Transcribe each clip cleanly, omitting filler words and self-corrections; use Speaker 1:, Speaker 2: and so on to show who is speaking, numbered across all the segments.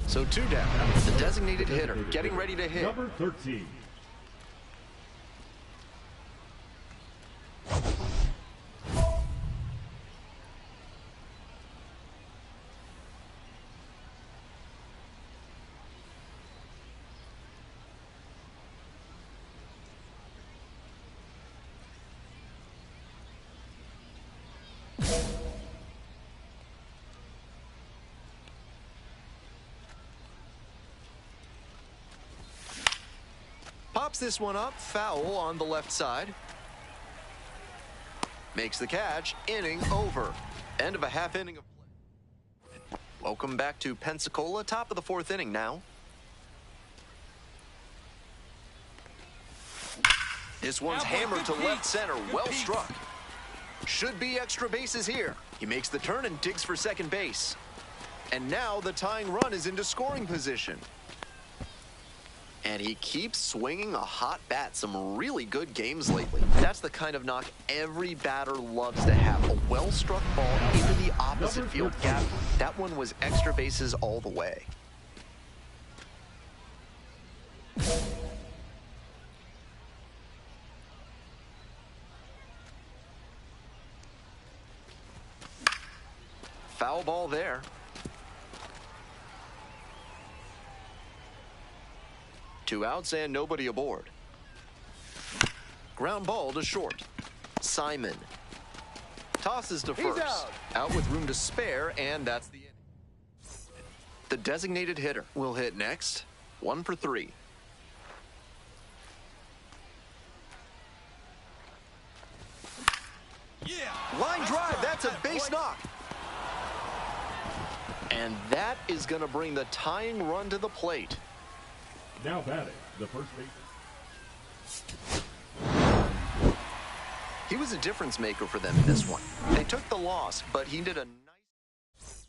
Speaker 1: So 2 down. The designated hitter getting ready to hit.
Speaker 2: Number 13.
Speaker 1: Pops this one up, foul on the left side. Makes the catch, inning over. End of a half inning of play. Welcome back to Pensacola, top of the 4th inning now. This one's hammered to left center, well struck. Should be extra bases here. He makes the turn and digs for second base. And now the tying run is into scoring position. And he keeps swinging a hot bat. Some really good games lately. That's the kind of knock every batter loves to have. A well-struck ball into the opposite field gap. That one was extra bases all the way. Foul ball there. Two outs and nobody aboard. Ground ball to short. Simon tosses to first. Out with room to spare, and that's the inning. The designated hitter will hit next. 1 for 3. Line drive, that's a base knock. And that is going to bring the tying run to the plate.
Speaker 2: Now batting, the first baseman.
Speaker 1: He was a difference maker for them in this one. They took the loss, but he did a nice...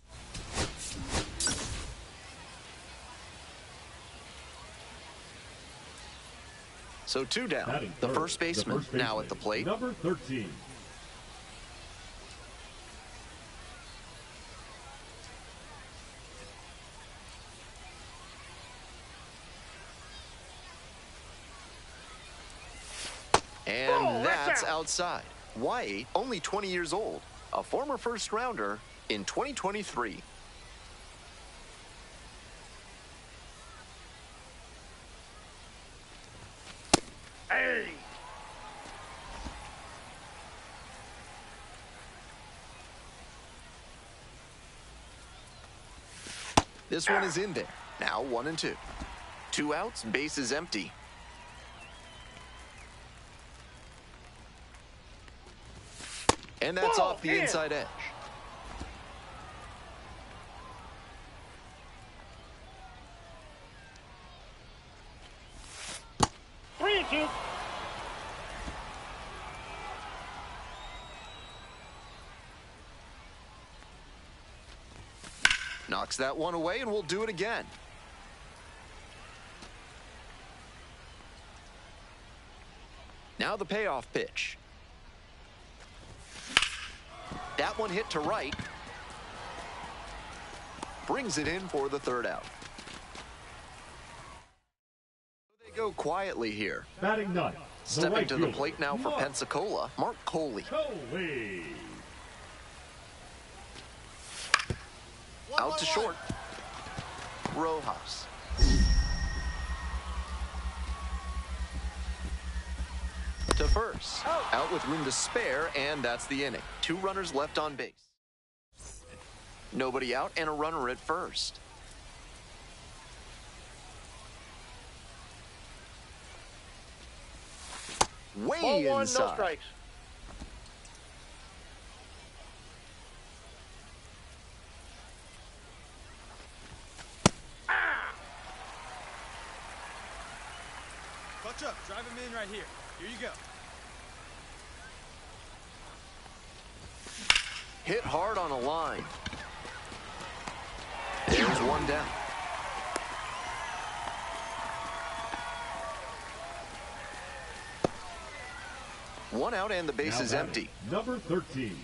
Speaker 1: So 2 down. The first baseman now at the plate.
Speaker 2: Number 13.
Speaker 1: And that's outside. White, only 20 years old, a former first rounder in 2023. This one is in there. Now 1 and 2. 2 outs, base is empty. And that's off the inside edge.
Speaker 3: Three and 2.
Speaker 1: Knocks that one away, and we'll do it again. Now the payoff pitch. That one hit to right. Brings it in for the 3rd out. They go quietly here.
Speaker 2: Batting ninth.
Speaker 1: Stepping to the plate now for Pensacola, Mark Coley. Out to short. Rojas. To first. Out with room to spare, and that's the inning. 2 runners left on base. Nobody out and a runner at first. Way
Speaker 3: Ball 1,
Speaker 1: inside.
Speaker 3: no strikes.
Speaker 4: Clutch up. Drive him in right here. Here you go.
Speaker 1: Hit hard on a line. There's one down. One out and the base is empty.
Speaker 2: Number 13.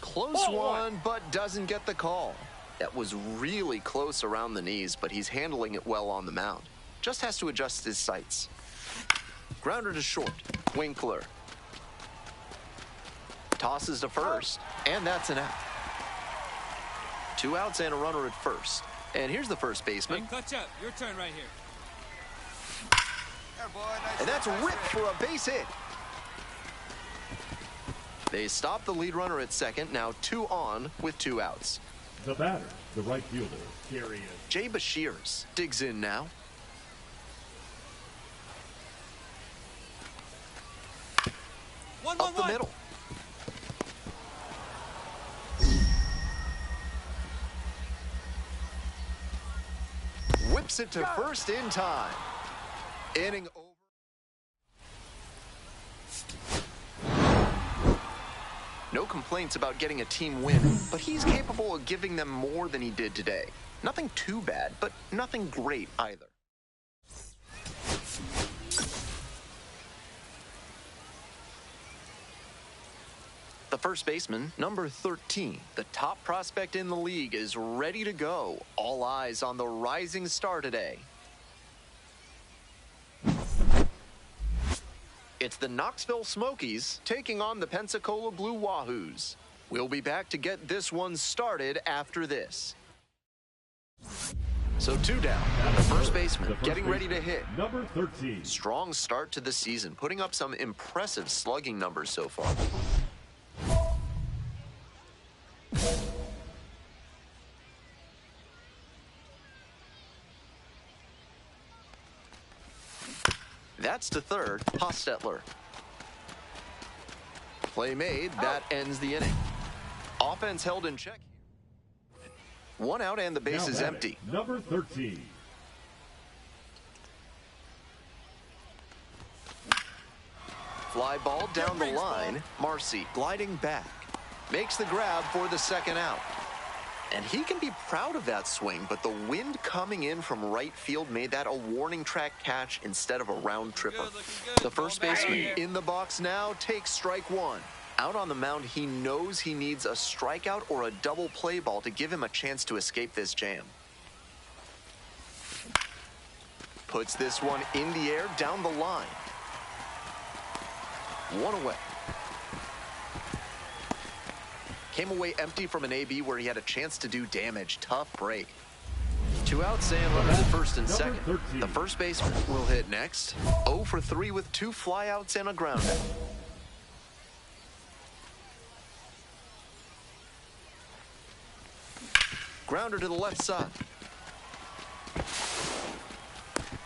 Speaker 1: Close one, but doesn't get the call. That was really close around the knees, but he's handling it well on the mound. Just has to adjust his sights. Grounder to short. Winkler. Tosses to first, and that's an out. 2 outs and a runner at first. And here's the first baseman.
Speaker 4: Hey, clutch up. Your turn right here.
Speaker 5: There, boy. Nice
Speaker 1: And that's
Speaker 5: hit,
Speaker 1: ripped for a base hit. They stop the lead runner at second, now 2 on with 2 outs.
Speaker 2: The batter, the right fielder, Gary.
Speaker 1: Jay Bashirs digs in now. Up the middle. Whips it to first in time. Inning over. No complaints about getting a team win, but he's capable of giving them more than he did today. Nothing too bad, but nothing great either. The first baseman, number 13, the top prospect in the league, is ready to go. All eyes on the rising star today. It's the Knoxville Smokies taking on the Pensacola Blue Wahoos. We'll be back to get this one started after this. So 2 down. The first baseman getting ready to hit.
Speaker 2: Number 13.
Speaker 1: Strong start to the season, putting up some impressive slugging numbers so far. That's to third, Hostetler. Play made, that ends the inning. Offense held in check. 1 out and the base is empty.
Speaker 2: Number 13.
Speaker 1: Fly ball down the line. Marcy gliding back. Makes the grab for the 2nd out. And he can be proud of that swing, but the wind coming in from right field made that a warning track catch instead of a round tripper. The first baseman in the box now takes strike 1. Out on the mound, he knows he needs a strikeout or a double play ball to give him a chance to escape this jam. Puts this one in the air down the line. 1 away. Came away empty from an AB where he had a chance to do damage. Tough break. 2 outs and runners at first and second. The first baseman will hit next. 0 for 3 with 2 flyouts and a grounder. Grounder to the left side.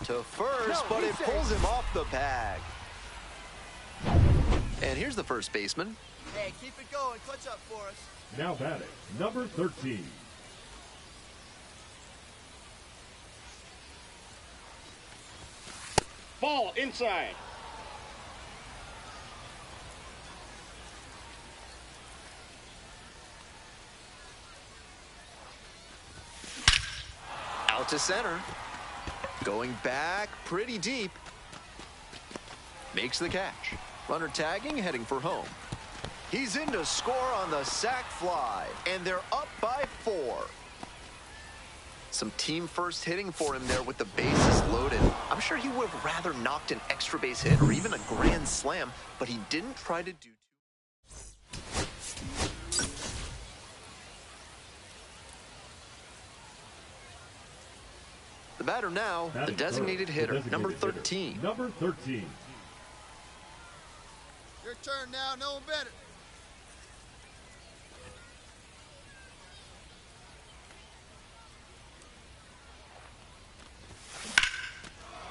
Speaker 1: To first, but it pulls him off the bag. And here's the first baseman.
Speaker 4: Hey, keep it going. Clutch up for us.
Speaker 2: Now batting, number 13.
Speaker 3: Ball inside.
Speaker 1: Out to center. Going back pretty deep. Makes the catch. Runner tagging, heading for home. He's in to score on the sac fly, and they're up by 4. Some team first hitting for him there with the bases loaded. I'm sure he would have rather knocked an extra base hit or even a grand slam, but he didn't try to do too. The batter now, the designated hitter, number 13.
Speaker 2: Number 13.
Speaker 4: Your turn now. No one better.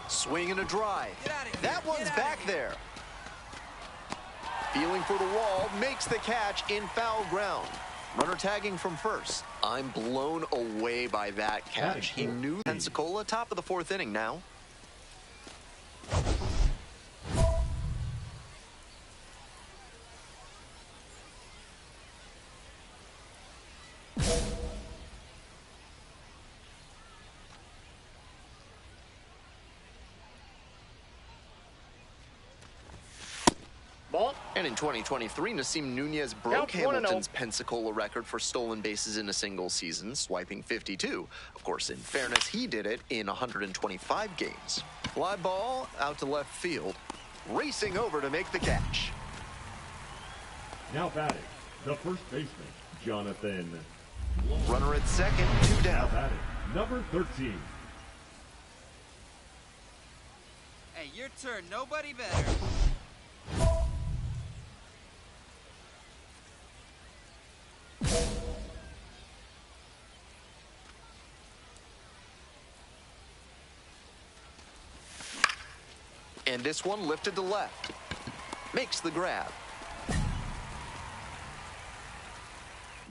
Speaker 1: Swing and a drive.
Speaker 4: Get out of here.
Speaker 1: That one's
Speaker 4: Get outta
Speaker 1: back there. Feeling for the wall, makes the catch in foul ground. Runner tagging from first. I'm blown away by that catch. He knew Pensacola, top of the 4th inning now. And in 2023, Nasim Nunez broke Hamilton's Pensacola record for stolen bases in a single season, swiping 52. Of course, in fairness, he did it in 125 games. Fly ball out to left field, racing over to make the catch.
Speaker 2: Now batting, the first baseman, Jonathan.
Speaker 1: Runner at second, 2
Speaker 2: Now
Speaker 1: down.
Speaker 2: batting, number 13.
Speaker 4: Hey, your turn. Nobody better.
Speaker 1: And this one lifted to left. Makes the grab.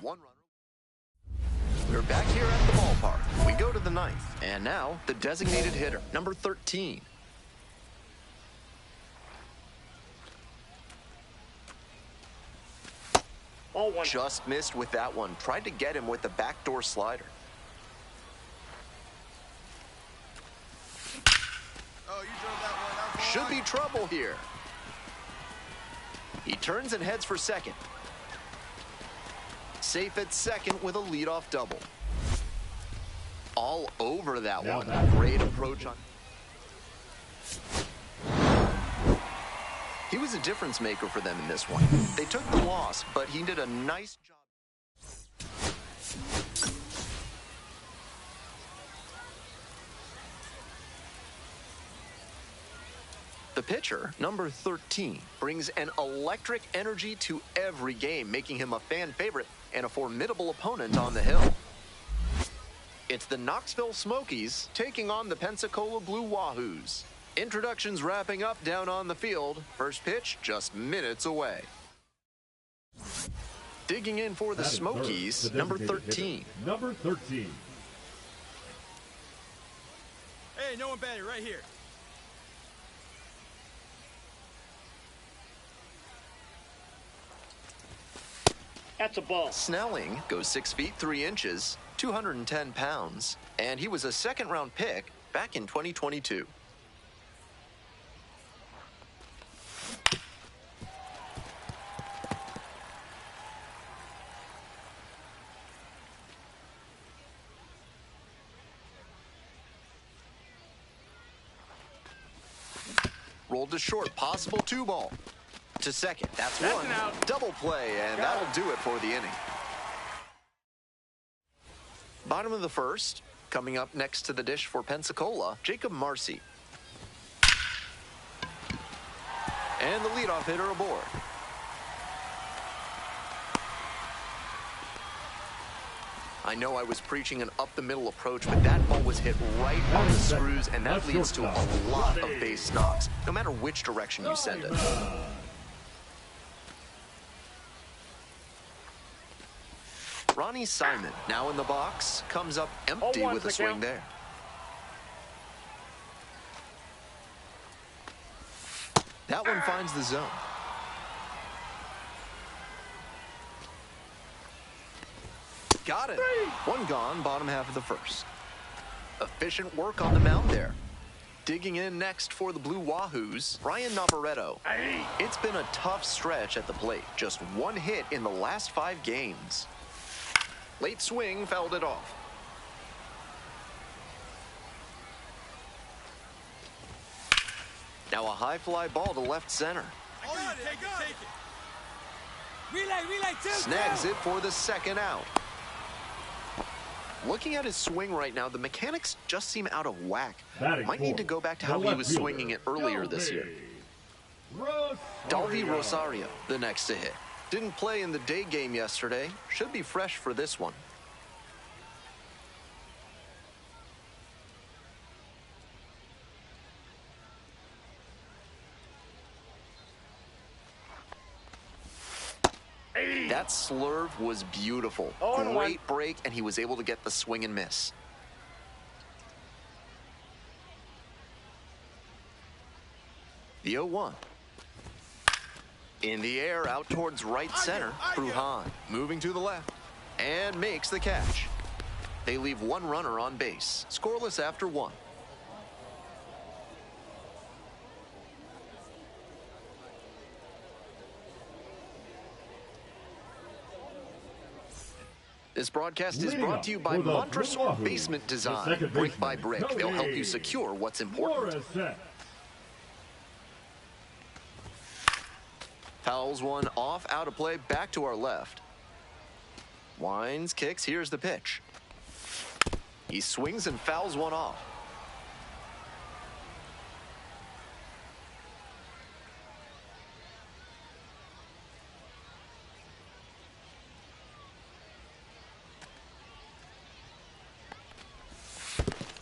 Speaker 1: One runner. We're back here at the ballpark. We go to the 9th. And now, the designated hitter, number 13.
Speaker 3: Ball one.
Speaker 1: Just missed with that one. Tried to get him with the backdoor slider.
Speaker 4: Oh, you drove that one. That was
Speaker 1: Should be trouble here. He turns and heads for second. Safe at second with a leadoff double. All over that one. Great approach on. He was a difference maker for them in this one. They took the loss, but he did a nice job. The pitcher, number 13, brings an electric energy to every game, making him a fan favorite and a formidable opponent on the hill. It's the Knoxville Smokies taking on the Pensacola Blue Wahoos. Introductions wrapping up down on the field. First pitch just minutes away. Digging in for the Smokies, number 13.
Speaker 2: Number 13.
Speaker 4: Hey, no one better. Right here.
Speaker 3: That's a ball.
Speaker 1: Snelling goes 6 feet 3 inches, 210 pounds, and he was a second-round pick back in 2022. Rolled to short, possible 2-ball. To second, that's one.
Speaker 3: An out.
Speaker 1: Double play, and that'll do it for the inning. Bottom of the first, coming up next to the dish for Pensacola, Jacob Marcy. And the leadoff hitter aboard. I know I was preaching an up-the-middle approach, but that ball was hit right on the screws, and that leads to a lot of base knocks, no matter which direction you send it. Ronnie Simon, now in the box, comes up empty with a swing there. That one finds the zone. Got it. One gone, bottom half of the first. Efficient work on the mound there. Digging in next for the Blue Wahoos, Ryan Navarretto. It's been a tough stretch at the plate. Just one hit in the last 5 games. Late swing fouled it off. Now a high fly ball to left center.
Speaker 4: Take it.
Speaker 5: Relay,
Speaker 1: Snags it for the second out. Looking at his swing right now, the mechanics just seem out of whack. Might need to go back to how he was swinging it earlier this year. Dalvi Rosario, the next to hit. Didn't play in the day game yesterday. Should be fresh for this one. That slurve was beautiful. Great break, and he was able to get the swing and miss. The 0-1. In the air, out towards right center. Bruhan moving to the left and makes the catch. They leave one runner on base. Scoreless after 1. This broadcast is brought to you by Montresor Basement Design. Brick by brick, they'll help you secure what's important. Fouls one off, out of play, back to our left. Winds, kicks, here's the pitch. He swings and fouls one off.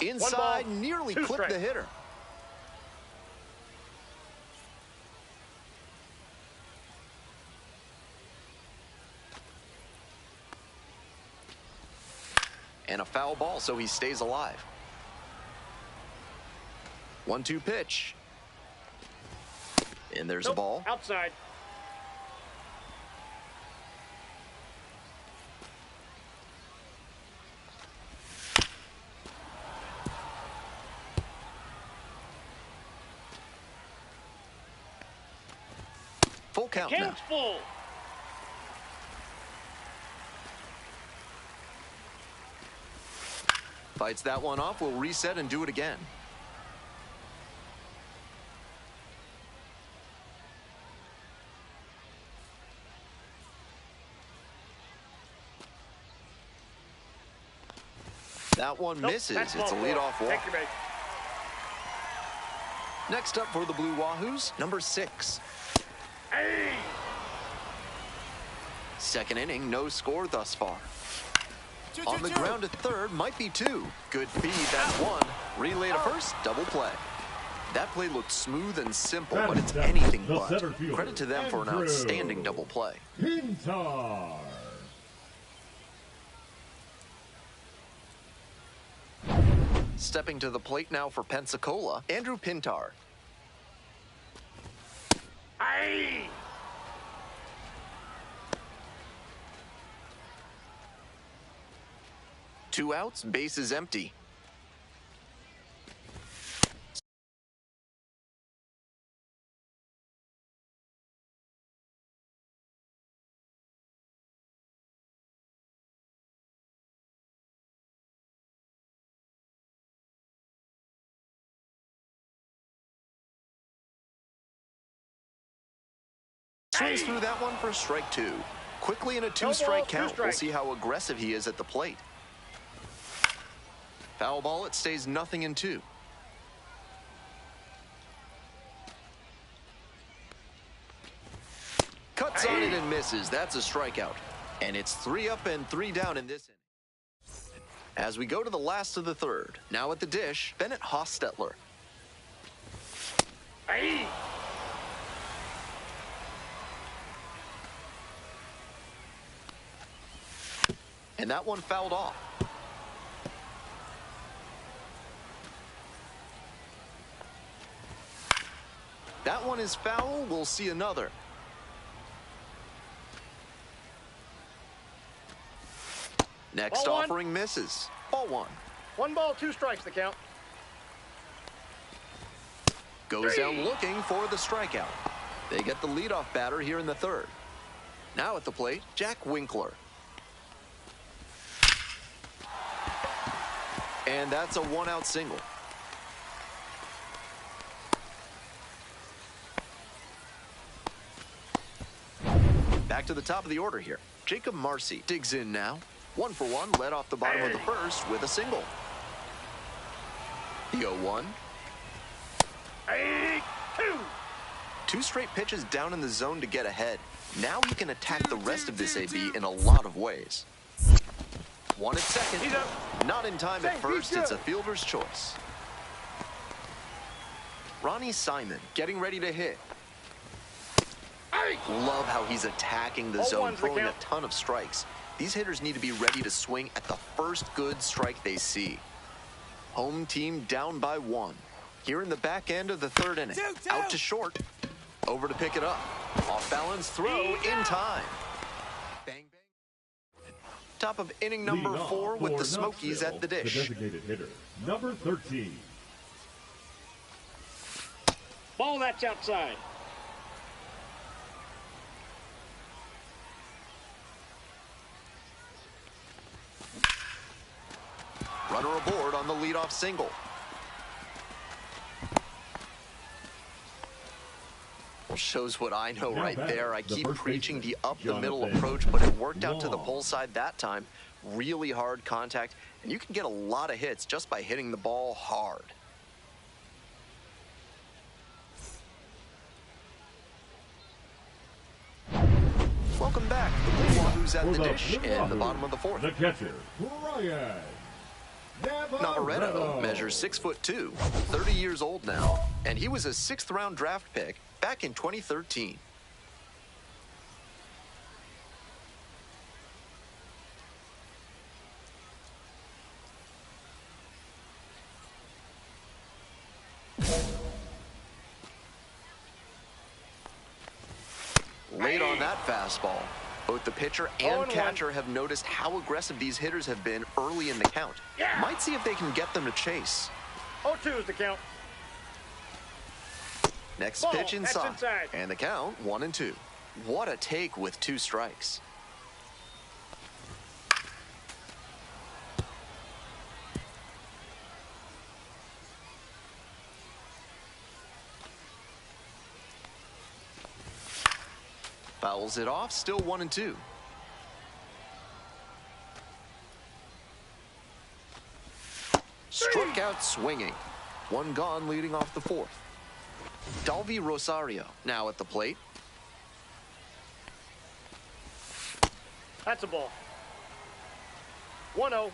Speaker 1: Inside, nearly clipped the hitter. And a foul ball, so he stays alive. 1-2 pitch. And there's a ball.
Speaker 3: Outside.
Speaker 1: Full count now.
Speaker 3: Count's full.
Speaker 1: Fights that one off, we'll reset and do it again. That one misses. It's a leadoff walk. Next up for the Blue Wahoos, number 6.
Speaker 3: Hey!
Speaker 1: Second inning, no score thus far. On the ground at third, might be 2. Good feed, that's 1. Relay to first, double play. That play looked smooth and simple, but it's anything but. Credit to them for an outstanding double play.
Speaker 2: Pintar.
Speaker 1: Stepping to the plate now for Pensacola, Andrew Pintar.
Speaker 3: Hey!
Speaker 1: 2 outs, base is empty. Swings through that one for a strike 2. Quickly in a 2-strike count. We'll see how aggressive he is at the plate. Foul ball, it stays 0-2. Cuts on it and misses. That's a strikeout. And it's 3 up and 3 down in this inning. As we go to the last of the third, now at the dish, Bennett Hostetler.
Speaker 3: Aye.
Speaker 1: And that one fouled off. That one is foul. We'll see another. Next
Speaker 5: Ball one.
Speaker 1: offering misses. Ball one.
Speaker 5: 1 ball, 2 strikes, the count.
Speaker 1: Goes down looking for the strikeout. They get the leadoff batter here in the third. Now at the plate, Jack Winkler. And that's a 1-out single. Back to the top of the order here. Jacob Marcy digs in now. 1 for 1, led off the bottom of the first with a single. The 0-1.
Speaker 3: Aye. 2.
Speaker 1: 2 straight pitches down in the zone to get ahead. Now he can attack the rest of this AB in a lot of ways. 1 at second.
Speaker 3: He's up.
Speaker 1: Not in time at first. It's a fielder's choice. Ronnie Simon getting ready to hit.
Speaker 3: Aye.
Speaker 1: Love how he's attacking the
Speaker 5: 0-1's
Speaker 1: zone,
Speaker 5: the
Speaker 1: throwing a
Speaker 5: count.
Speaker 1: ton of strikes. These hitters need to be ready to swing at the first good strike they see. Home team down by 1. Here in the back end of the third inning. Out to short. Over to pick it up. Off balance throw in time. Bang, bang. Top of inning number
Speaker 2: Leading off
Speaker 1: 4 with
Speaker 2: for
Speaker 1: the Smokies
Speaker 2: Knoxville,
Speaker 1: at the dish.
Speaker 2: The designated hitter, number 13.
Speaker 5: Ball, that's outside.
Speaker 1: Runner aboard on the leadoff single. Well, shows what I know
Speaker 2: Now
Speaker 1: right
Speaker 2: batting,
Speaker 1: there. I
Speaker 2: the
Speaker 1: keep
Speaker 2: first
Speaker 1: preaching the
Speaker 2: baseman,
Speaker 1: up-the-middle
Speaker 2: Jonathan
Speaker 1: approach, but it worked out to the
Speaker 2: Long.
Speaker 1: pull side that time. Really hard contact, and you can get a lot of hits just by hitting the ball hard. Welcome back. The Blue Wahoos at
Speaker 2: For
Speaker 1: the
Speaker 2: the
Speaker 1: dish
Speaker 2: Blue
Speaker 1: in the
Speaker 2: Wahoos,
Speaker 1: bottom of the fourth.
Speaker 2: The catcher, Brian
Speaker 1: Navarretto measures 6'2", 30 years old now, and he was a 6th-round draft pick back in 2013. Late on that fastball. Both the pitcher and
Speaker 5: 0-1.
Speaker 1: catcher have noticed how aggressive these hitters have been early in the count.
Speaker 3: Yeah.
Speaker 1: Might see if they can get them to chase.
Speaker 5: 0-2 is the count.
Speaker 1: Next
Speaker 5: Ball,
Speaker 1: pitch
Speaker 5: that's
Speaker 1: inside.
Speaker 5: inside.
Speaker 1: And the count, 1-2. What a take with 2 strikes. Fouls it off, still 1-2. Struck out swinging. 1 gone leading off the 4th. Dalvi Rosario now at the plate.
Speaker 5: That's a ball. 1-0.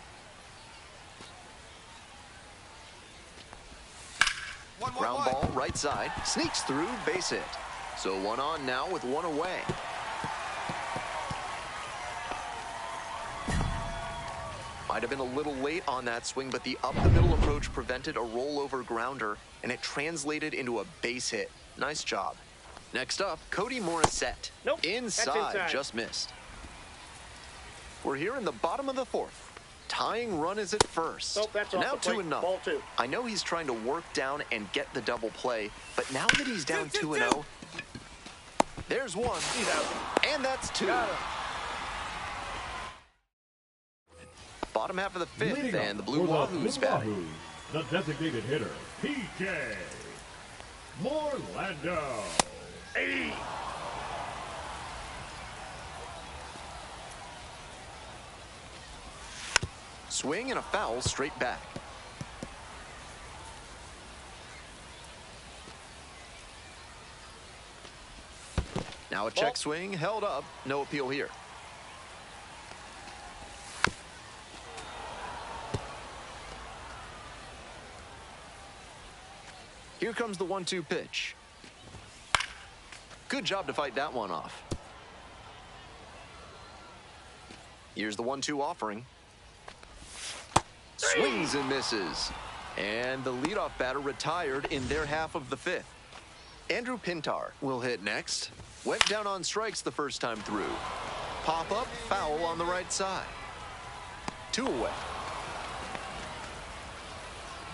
Speaker 1: Ground ball right side. Sneaks through, base hit. So 1 on now with 1 away. Might have been a little late on that swing, but the up-the-middle approach prevented a rollover grounder, and it translated into a base hit. Nice job. Next up, Cody Morissette.
Speaker 5: Nope, that's inside.
Speaker 1: Just missed. We're here in the bottom of the 4th. Tying run is at first.
Speaker 5: Nope, that's
Speaker 1: And
Speaker 5: off
Speaker 1: now
Speaker 5: the plate.
Speaker 1: 2-0.
Speaker 5: Ball 2.
Speaker 1: I know he's trying to work down and get the double play, but now that he's down 2-0, there's 1.
Speaker 5: He's out.
Speaker 1: And that's 2.
Speaker 5: Got him.
Speaker 1: Bottom half of the 5th,
Speaker 2: Leading
Speaker 1: and the
Speaker 2: off
Speaker 1: Blue
Speaker 2: for
Speaker 1: Wahoos
Speaker 2: Blue
Speaker 1: batting.
Speaker 2: Wahoos, the designated hitter, PJ Morlando.
Speaker 3: Aye.
Speaker 1: Swing and a foul straight back. Now a check swing, held up, no appeal here. comes the 1-2 pitch. Good job to fight that one off. Here's the 1-2 offering. Swings and misses. And the leadoff batter retired in their half of the fifth. Andrew Pintar will hit next. Went down on strikes the first time through. Pop up, foul on the right side. 2 away.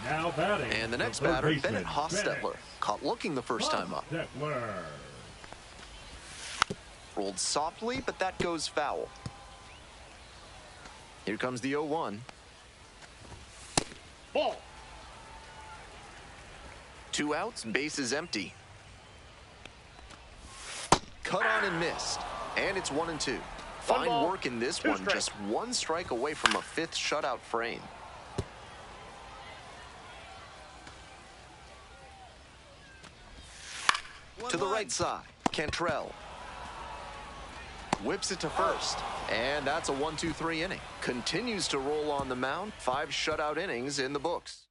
Speaker 2: Now batting.
Speaker 1: And the next
Speaker 2: third
Speaker 1: batter,
Speaker 2: baseman,
Speaker 1: Bennett Hostetler. Caught looking the first time up.
Speaker 2: Hostetler.
Speaker 1: Rolled softly, but that goes foul. Here comes the 0-1.
Speaker 5: Ball.
Speaker 1: 2 outs, bases empty. Cut on and missed. And it's 1-2. Fine
Speaker 5: ball,
Speaker 1: work in this
Speaker 5: 2
Speaker 1: one,
Speaker 5: strikes.
Speaker 1: just 1 strike away from a 5th shutout frame. To the right side, Cantrell. Whips it to first. And that's a 1-2-3 inning. Continues to roll on the mound. 5 shutout innings in the books.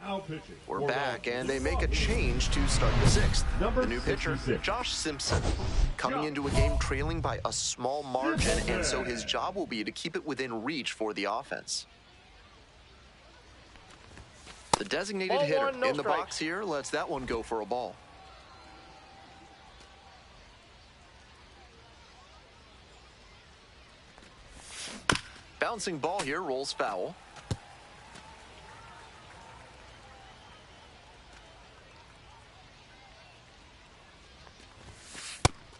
Speaker 2: Out pitching.
Speaker 1: We're back, and they make a change to start the 6th.
Speaker 2: Number
Speaker 1: The new pitcher,
Speaker 2: 66.
Speaker 1: Josh Simpson, coming into a game trailing by a small margin, and so his job will be to keep it within reach for the offense. The designated
Speaker 5: Ball
Speaker 1: hitter
Speaker 5: 1, no
Speaker 1: in the
Speaker 5: strikes.
Speaker 1: box here lets that one go for a ball. Bouncing ball here rolls foul.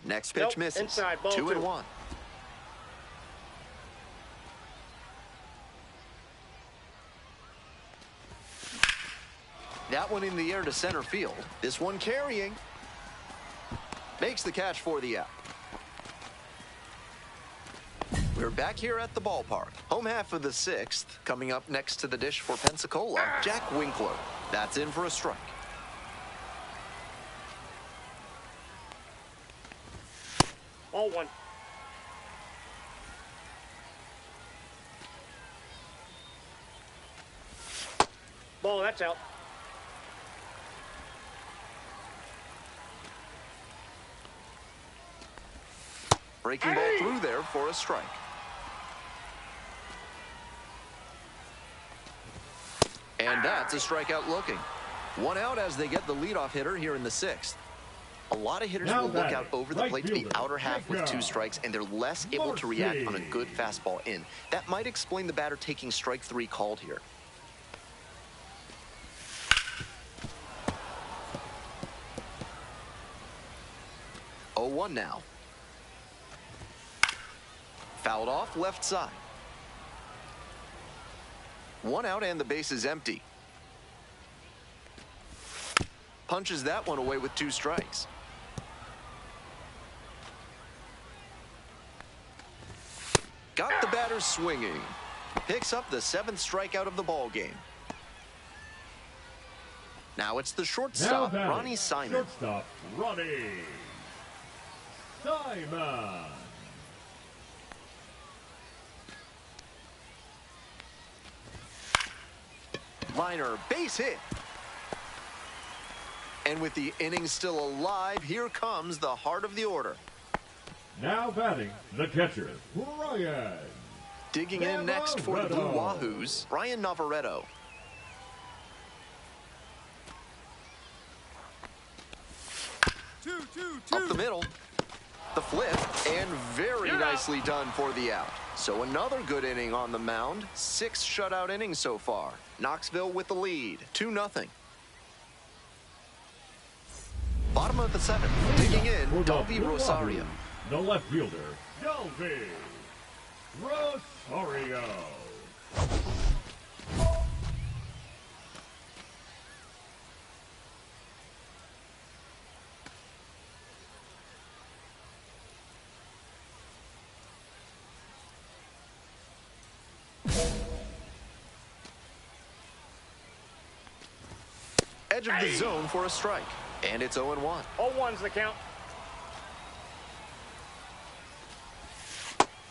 Speaker 1: Next pitch
Speaker 5: Nope,
Speaker 1: misses.
Speaker 5: inside, ball
Speaker 1: 2-1. That one in the air to center field. This one carrying. Makes the catch for the out. We're back here at the ballpark. Home half of the 6th. Coming up next to the dish for Pensacola, Jack Winkler. That's in for a strike.
Speaker 5: Ball 1. Ball, that's out.
Speaker 1: Breaking ball through there for a strike. And that's a strikeout looking. 1 out as they get the leadoff hitter here in the 6th. A lot of hitters
Speaker 2: Now
Speaker 1: will look
Speaker 2: batting,
Speaker 1: out over the
Speaker 2: right
Speaker 1: plate to the
Speaker 2: fielder,
Speaker 1: outer half with 2
Speaker 2: Jacob
Speaker 1: strikes, and they're less able to react on a good
Speaker 2: Smoky.
Speaker 1: fastball in. That might explain the batter taking strike 3 called here. Oh, 1 now. Fouled off left side. 1 out and the base is empty. Punches that one away with 2 strikes. Got the batter swinging. Picks up the 7th strikeout of the ball game. Now it's the
Speaker 2: Now
Speaker 1: shortstop,
Speaker 2: batting.
Speaker 1: Ronnie Simon.
Speaker 2: Shortstop, Ronnie Simon.
Speaker 1: Liner, base hit. And with the inning still alive, here comes the heart of the order.
Speaker 2: Now batting, the catcher, Ryan.
Speaker 1: Digging in next for the Blue
Speaker 2: Navarretto.
Speaker 1: Wahoos, Ryan Navarretto. Up the middle. The flip, and very nicely done for the out. So another good inning on the mound. 6 shutout innings so far. Knoxville with the lead, 2-0. Bottom of the 7th, digging in,
Speaker 2: For the
Speaker 1: Dolby
Speaker 2: Blue
Speaker 1: Rosario.
Speaker 2: Wahoos, the left fielder, Dolby Rosario.
Speaker 1: Edge of the zone for a strike. And it's 0-1.
Speaker 5: 0-1's the count.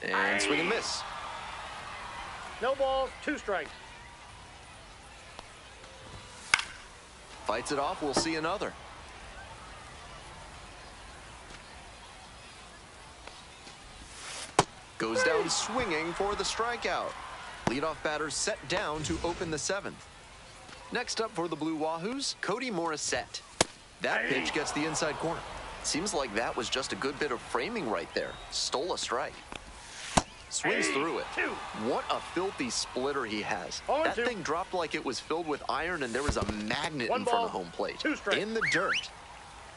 Speaker 1: And swing and miss.
Speaker 5: No balls, 2 strikes.
Speaker 1: Fights it off, we'll see another. Goes down swinging for the strikeout. Leadoff batter set down to open the 7th. Next up for the Blue Wahoos, Cody Morissette. That pitch gets the inside corner. Seems like that was just a good bit of framing right there. Stole a strike. Swings through it. What a filthy splitter he has. That thing dropped like it was filled with iron and there was a magnet in front of home plate. In the dirt.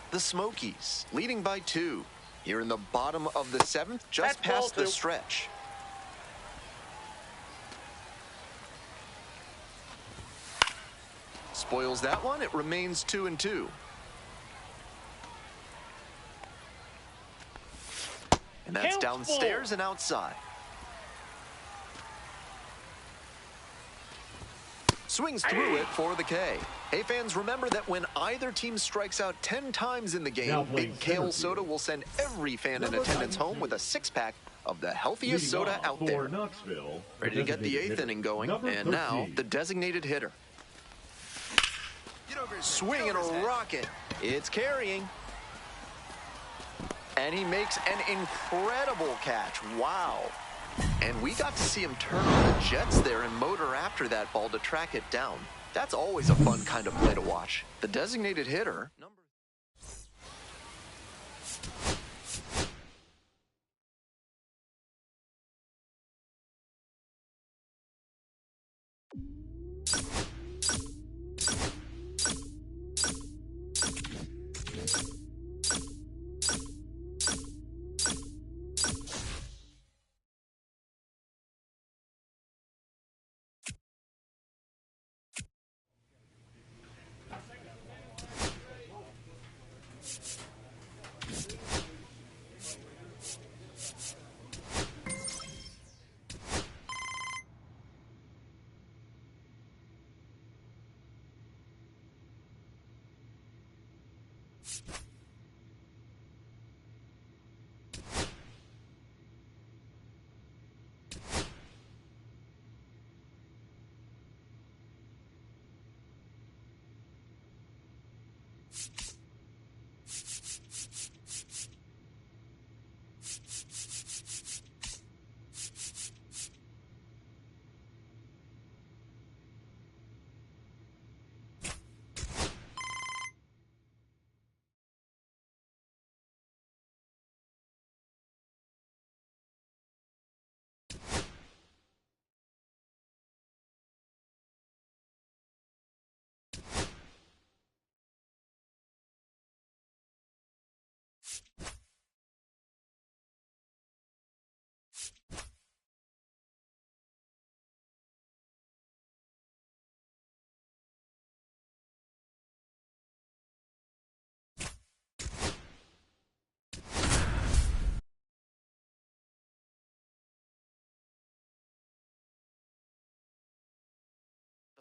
Speaker 1: The Smokies leading by 2. Here in the bottom of the 7th, just past the stretch. Spoils that one. It remains 2-2. And that's downstairs and outside. Swings through it for the K. Hey fans, remember that when either team strikes out 10 times in the game, Big Kale Soda will send every fan in attendance home with a 6-pack of the healthiest soda out there. Ready to get the 8th inning going, and now the designated hitter. Swing and a rocket. It's carrying. And he makes an incredible catch. Wow. And we got to see him turn on the jets there and motor after that ball to track it down. That's always a fun kind of play to watch. The designated hitter, number...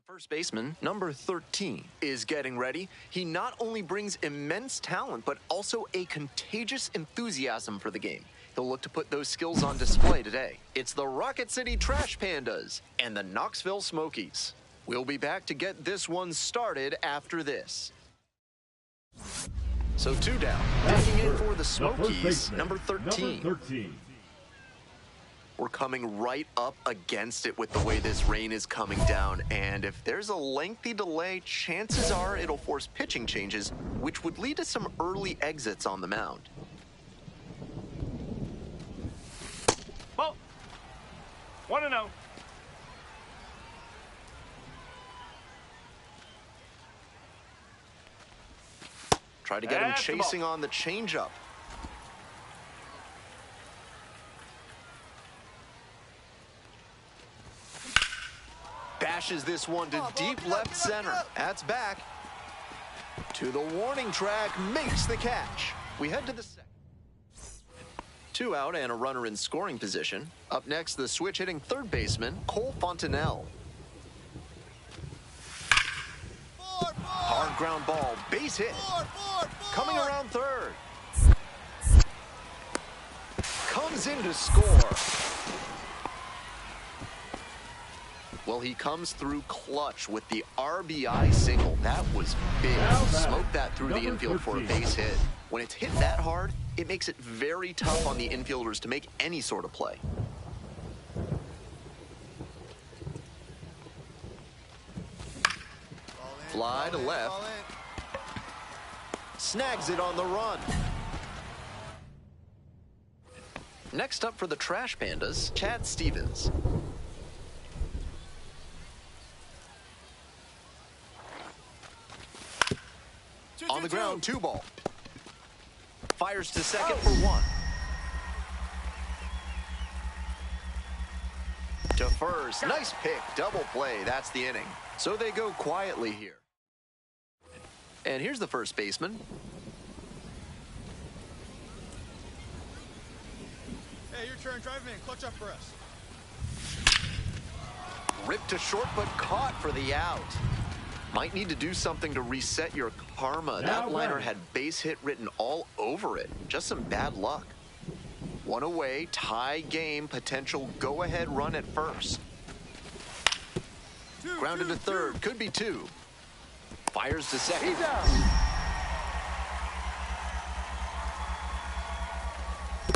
Speaker 1: First baseman, number 13, is getting ready. He not only brings immense talent, but also a contagious enthusiasm for the game. He'll look to put those skills on display today. It's the Rocket City Trash Pandas and the Knoxville Smokies. We'll be back to get this one started after this. So 2 down. Taking in for the Smokies, number 13. We're coming right up against it with the way this rain is coming down, and if there's a lengthy delay, chances are it'll force pitching changes, which would lead to some early exits on the mound.
Speaker 5: Well, 1-0.
Speaker 1: Try to get him chasing on the changeup. Bashes this one to deep left center. That's back. To the warning track, makes the catch. We head to the second. 2 out and a runner in scoring position. Up next, the switch hitting third baseman, Cole Fontenelle. Hard ground ball, base hit. Coming around third. Comes in to score. Well, he comes through clutch with the RBI single. That was big. Smoked that through the infield for a base hit. When it's hit that hard, it makes it very tough on the infielders to make any sort of play. Fly to left. Snags it on the run. Next up for the Trash Pandas, Chad Stevens. On the ground, 2 ball. Fires to second for 1. To first. Nice pick. Double play. That's the inning. So they go quietly here. And here's the first baseman.
Speaker 4: Hey, your turn. Drive him in. Clutch up for us.
Speaker 1: Ripped to short, but caught for the out. Might need to do something to reset your karma. That liner had base hit written all over it. Just some bad luck. 1 away, tie game, potential go-ahead run at first. Grounded to third, could be 2. Fires to second.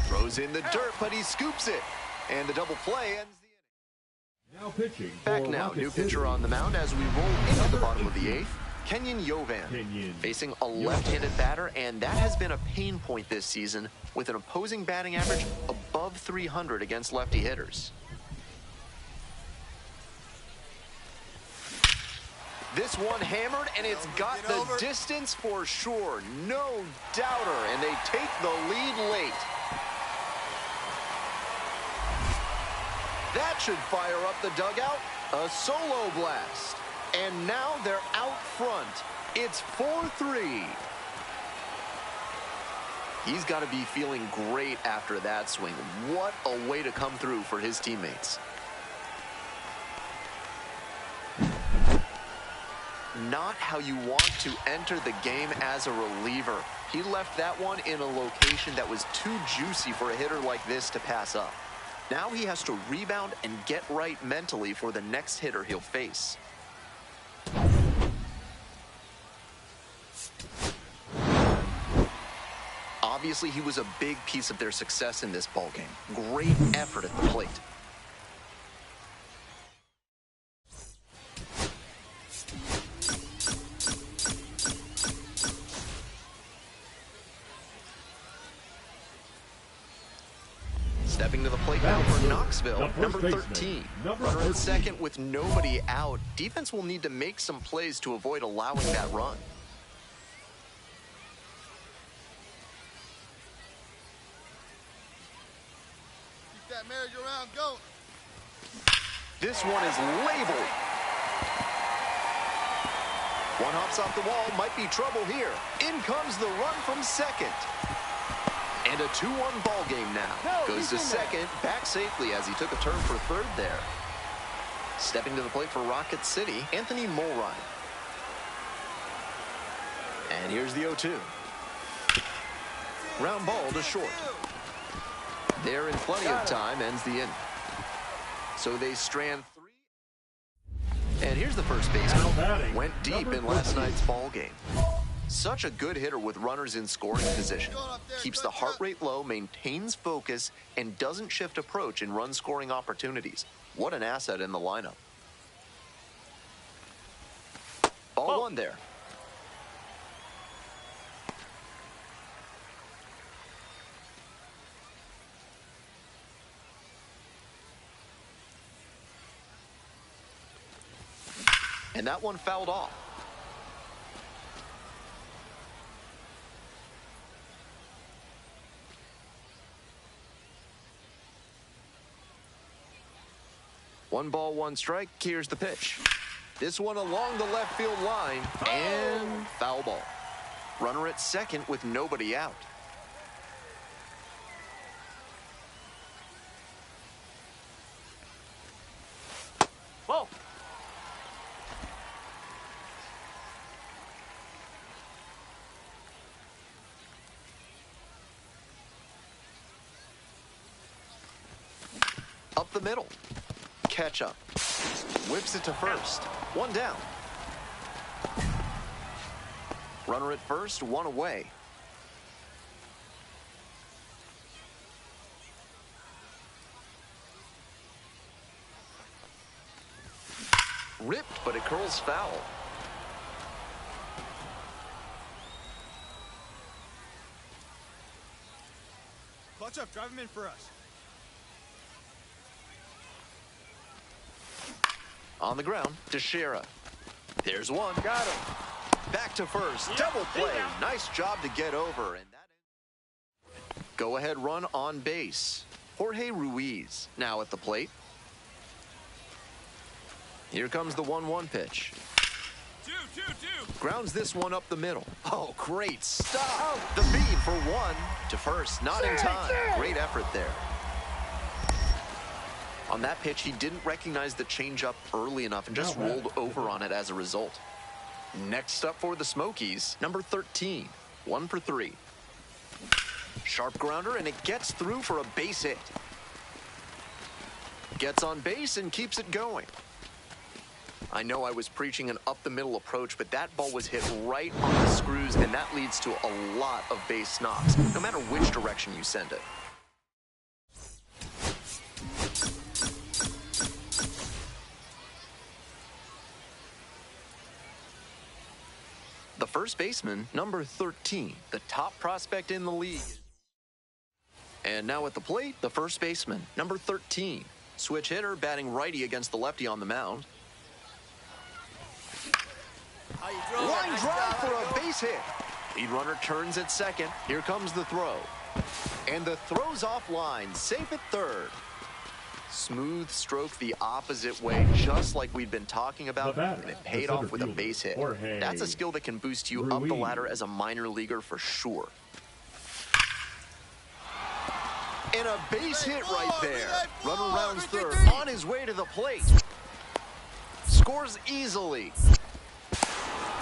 Speaker 1: Throws in the dirt, but he scoops it. And the double play ends the inning.
Speaker 2: Now pitching.
Speaker 1: Back now, new pitcher on the mound as we roll into the bottom of the 8th. Kenyon Yovan facing a left-handed batter, and that has been a pain point this season with an opposing batting average above 300 against lefty hitters. This one hammered, and it's got the distance for sure. No doubter, and they take the lead late. That should fire up the dugout. A solo blast. And now they're out front. It's 4-3. He's got to be feeling great after that swing. What a way to come through for his teammates. Not how you want to enter the game as a reliever. He left that one in a location that was too juicy for a hitter like this to pass up. Now he has to rebound and get right mentally for the next hitter he'll face. Obviously, he was a big piece of their success in this ballgame. Great effort at the plate. Stepping to the plate now for Knoxville, number 13. Runner at second with nobody out. Defense will need to make some plays to avoid allowing that run.
Speaker 4: Keep that merry-go-round going.
Speaker 1: This one is labeled. One hops off the wall, might be trouble here. In comes the run from second. And a 2-1 ball game now. Goes to second, back safely as he took a turn for third there. Stepping to the plate for Rocket City, Anthony Mulrine. And here's the 0-2. Ground ball to short. There in plenty of time, ends the inning. So they strand 3. And here's the first baseman. Went deep in last night's ball game. Such a good hitter with runners in scoring position. Keeps the heart rate low, maintains focus, and doesn't shift approach in run-scoring opportunities. What an asset in the lineup. Ball 1 there. And that one fouled off. One ball, one strike. Here's the pitch. This one along the left field line, and foul ball. Runner at second with nobody out.
Speaker 5: Ball.
Speaker 1: Up the middle. catch up. Whips it to first. One down. Runner at first, one away. Ripped, but it curls foul.
Speaker 4: Clutch up, drive him in for us.
Speaker 1: On the ground, Teixeira. There's one.
Speaker 4: Got him.
Speaker 1: Back to first.
Speaker 4: Yep,
Speaker 1: Double play.
Speaker 4: he's out.
Speaker 1: Nice job to get over. And that go ahead run on base. Jorge Ruiz now at the plate. Here comes the 1-1 pitch.
Speaker 4: 2-2-2.
Speaker 1: Grounds this one up the middle. Oh, great stop. The beat for one to first. Not in time. Great effort there. On that pitch, he didn't recognize the changeup early enough and just rolled over on it as a result. Next up for the Smokies, number 13, 1 for 3. Sharp grounder, and it gets through for a base hit. Gets on base and keeps it going. I know I was preaching an up-the-middle approach, but that ball was hit right on the screws, and that leads to a lot of base knocks, no matter which direction you send it. The first baseman, number 13, the top prospect in the league. And now at the plate, the first baseman, number 13. Switch hitter, batting righty against the lefty on the mound. Line drive for a base hit. Lead runner turns at second. Here comes the throw. And the throw's offline, safe at third. Smooth stroke the opposite way, just like we've been talking about, and it paid off with a base hit. That's a skill that can boost you up the ladder as a minor leaguer for sure. And a base hit right there. Runner rounds third, on his way to the plate. Scores easily.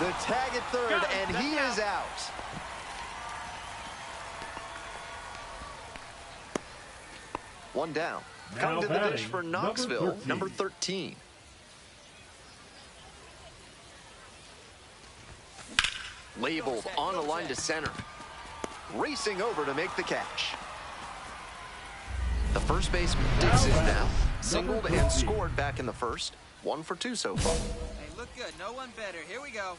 Speaker 1: The tag at third, and he is out. One down. Coming to the dish for Knoxville, number 13. Labeled on the line to center. Racing over to make the catch. The first baseman digs in now. Singled and scored back in the first. 1 for 2 so far.
Speaker 6: Hey, look good. No one better. Here we go.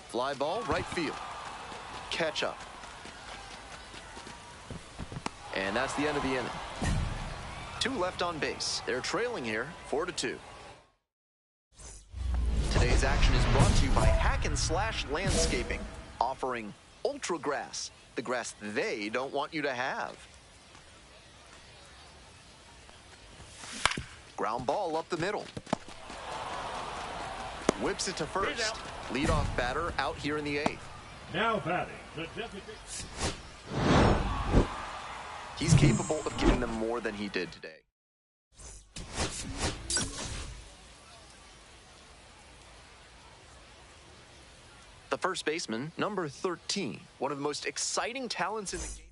Speaker 1: Fly ball, right field. Catch up. And that's the end of the inning. 2 left on base. They're trailing here, 4-2. Today's action is brought to you by Hack and Slash Landscaping, offering Ultra Grass, the grass they don't want you to have. Ground ball up the middle. Whips it to first. Leadoff batter out here in the 8th.
Speaker 2: Now batting, the designated.
Speaker 1: He's capable of giving them more than he did today. The first baseman, number 13, one of the most exciting talents in the game.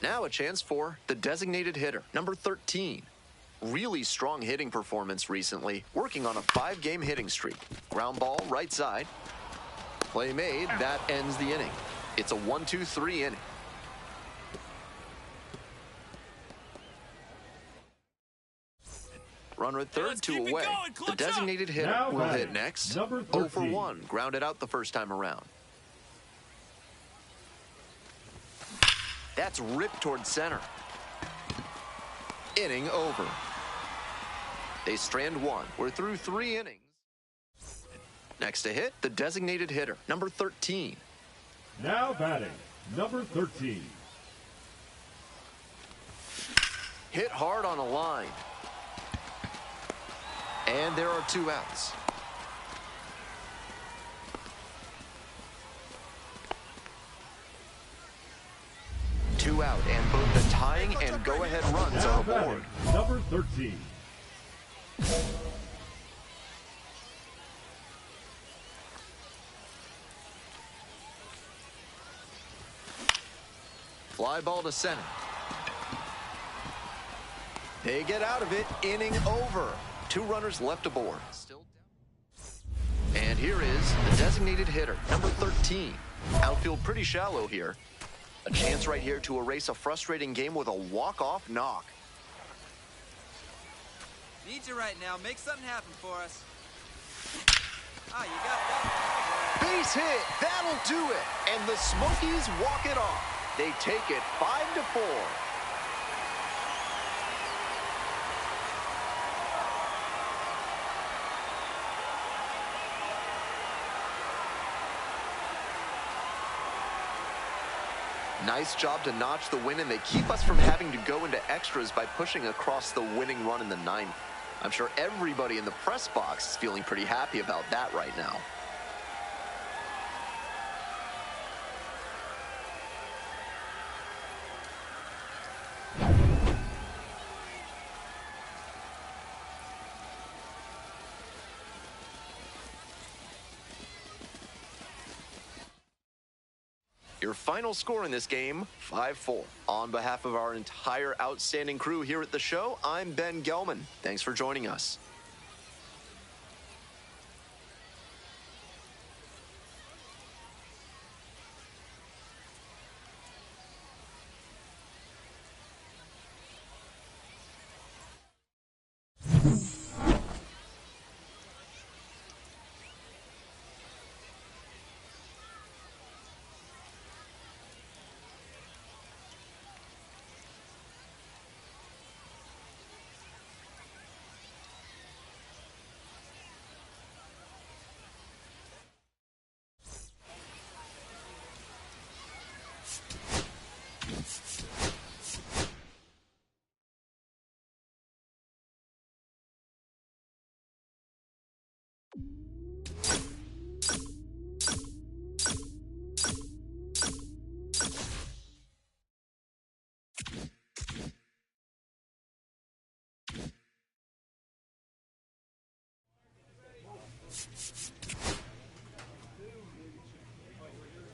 Speaker 1: Now a chance for the designated hitter, number 13. Really strong hitting performance recently, working on a 5-game hitting streak. Ground ball, right side. Play made, that ends the inning. It's a 1-2-3 inning. Runner at third, 2 away. The designated hitter will hit next. 0 for 1, grounded out the first time around. That's ripped towards center. Inning over. They strand 1. We're through 3 innings. Next to hit, the designated hitter, number 13.
Speaker 2: Now batting, number 13.
Speaker 1: Hit hard on a line. And there are 2 outs. Two out, and both the tying and go-ahead runs
Speaker 2: Now
Speaker 1: are aboard.
Speaker 2: batting, number 13.
Speaker 1: Fly ball to center. They get out of it. Inning over. 2 runners left aboard. Still down. And here is the designated hitter, number 13. Outfield pretty shallow here. A chance right here to erase a frustrating game with a walk-off knock.
Speaker 6: Need you right now. Make something happen for us. Ah, you got that.
Speaker 1: Base hit. That'll do it. And the Smokies walk it off. They take it 5-4. Nice job to notch the win, and they keep us from having to go into extras by pushing across the winning run in the 9th. I'm sure everybody in the press box is feeling pretty happy about that right now. Your final score in this game, 5-4. On behalf of our entire outstanding crew here at the show, I'm Ben Gelman. Thanks for joining us.